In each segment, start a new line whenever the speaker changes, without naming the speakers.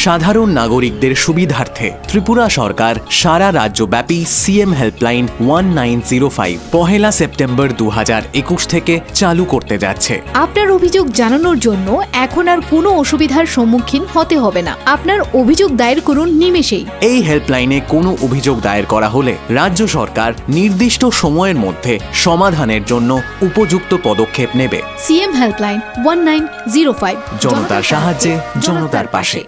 সাধারণ নাগরিকদের সুবিধার্থে ত্রিপুরা সরকার সারা রাজ্যব্যাপী সিএম হেল্পলাইন 1905 পহেলা সেপ্টেম্বর 2021 থেকে চালু করতে যাচ্ছে।
আপনার অভিযোগ জানানোর জন্য এখন আর কোনো অসুবিধার সম্মুখীন হতে হবে না। আপনার অভিযোগ দায়ের করুন নিমেষেই।
এই হেল্পলাইনে কোনো অভিযোগ দায়ের করা হলে রাজ্য সরকার নির্দিষ্ট সময়ের মধ্যে সমাধানের জন্য উপযুক্ত পদক্ষেপ নেবে।
সিএম হেল্পলাইন 1905,
জনতার সাহায্যে জনতার পাশে।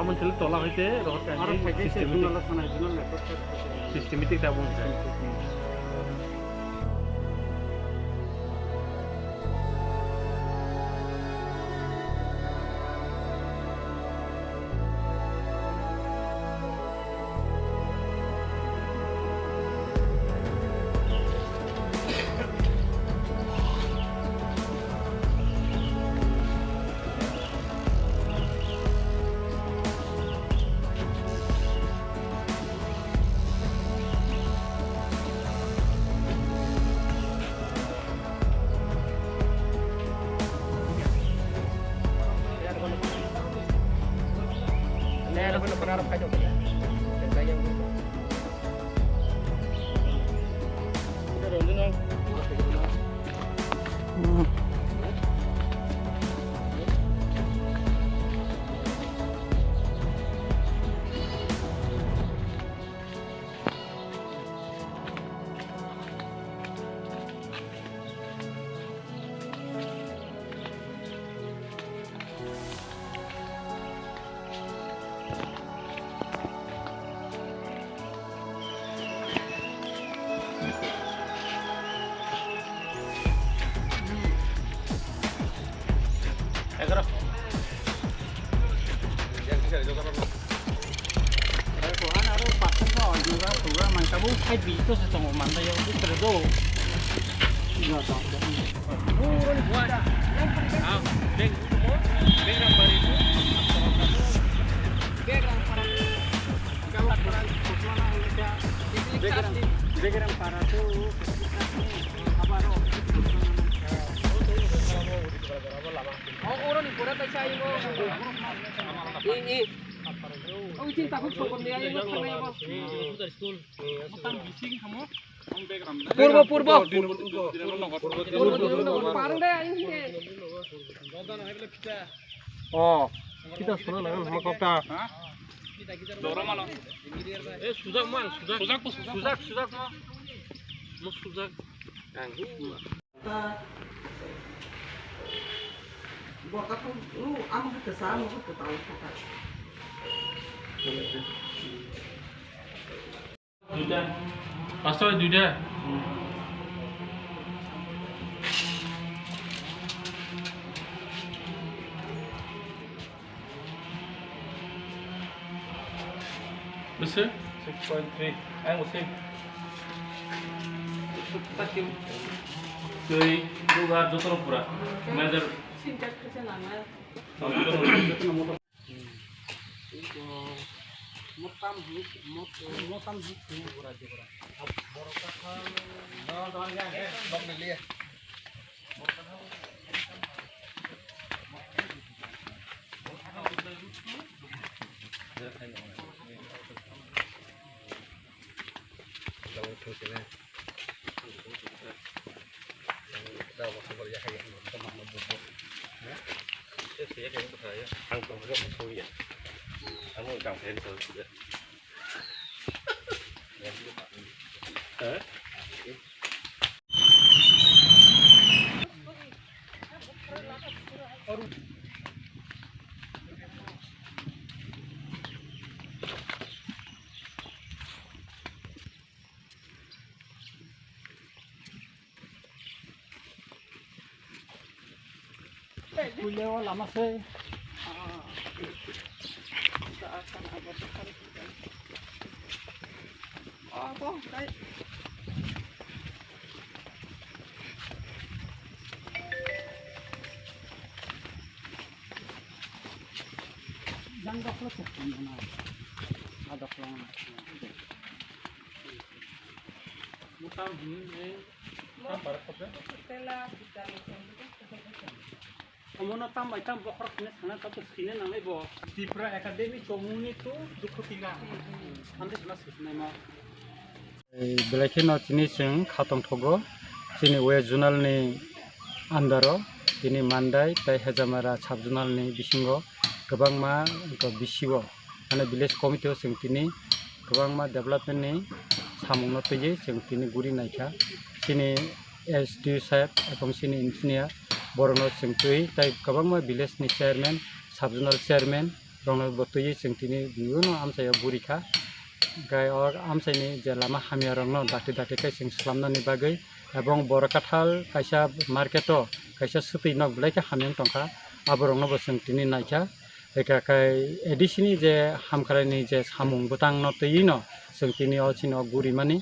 Amun cili tolak itu, roh kaji sistematik dah pun. Oh, kita sudah langsung sama kota. Dorong malam. Sudah mal, sudah. Mau sudah.
Buat apa lu amat kesana ke tahu kita.
Sudah. Pasal sudah. Besar? 6.3. Ang usim. Takim. Dari lugar jotor pura. Measure.
Singkat kerja lama. Motam pura aja pura. Borokah. Doang ya. Bang beli ya.
Omono tam itam bokor kene sana tapi sini namai bo Tripura Academy comuni tu duku tiga. Ande sana sini ma. Belakang no sini seng khatong thogo sini West Zonal ni andaro ini Mandai tai Hajamara sub zonal ni bisingo gobang ma ko bisiwo ane village committee seng tini gobang ma development ni samung no tuje seng tini guri naikha sini SD sahab ebong sini engineer Borono sengtui tai kabangma village ni chairman subjonal chairman rongno botui sengtini biuno amsaya burika gai or amsaini je lama hamia rongno dakti dakti kai sing slamna ni bagai ebong borakathal kaisa marketo kaisa supi nok blaika hamyang tongka aborongno bo sengtini naikha eka kai edisini je hamkharani je samung butang no tino sengtini o chino guri mani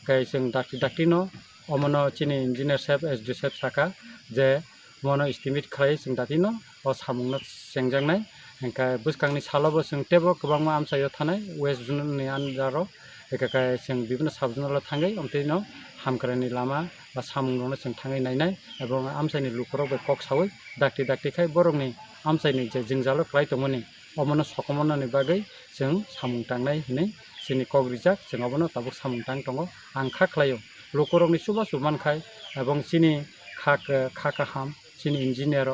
kai seng dakti dakti no omono chini engineer sahab SD sahab saka je mono estimate khai sing datino o samungna sengjangna engka buskangni salobo sing tebo kwbangma amsayo thanai West Zonal ni andaro eka sing bibino subjonal thangai omtino hamkrani lama ba samungno sing thangai nainai ebong amsaini lukorok be kok sawai dakti dakti khai borongni amsaini je jingjalo klai tomoni omono sokomona ni bagai sing samung tangnai hinai sini kok rijak sing obono tabuk samung tang tongo angkha khlaio lukorokni suba suman khai ebong sini khaka ham sini engineer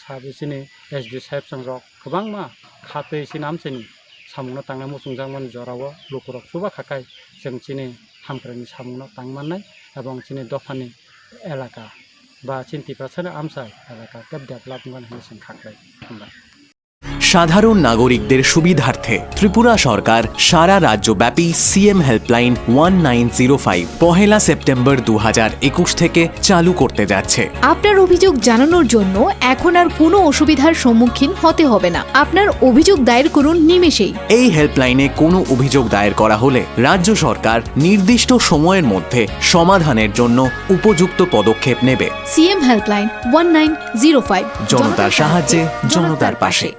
sabi sini SD sahab sangrok kwbangma khatui sini amsini samungno tangna musungjangman jorawo lukurok suba khakai जों sini hamkrani samungno tangmannai ebong sini dofani elaka ba chintiprasana amsai elaka keb development hini khakai আমরা
সাধারণ নাগরিকদের সুবিধার্থে ত্রিপুরা সরকার সারা রাজ্যব্যাপী CM helpline 1905 পহেলা September 2021 থেকে চালু করতে যাচ্ছে।
আপনার অভিযোগ জানানোর জন্য এখন আর কোনো অসুবিধার সম্মুখীন হতে হবে না। আপনার অভিযোগ দায়ের করুন নিমেষেই।
এই হেল্পলাইনে কোনো অভিযোগ দায়ের করা হলে রাজ্য সরকার নির্দিষ্ট সময়ের মধ্যে সমাধানের জন্য উপযুক্ত পদক্ষেপ নেবে।
সিএম হেল্পলাইন 1905
জনতার সাহায্যে জনতার পাশে।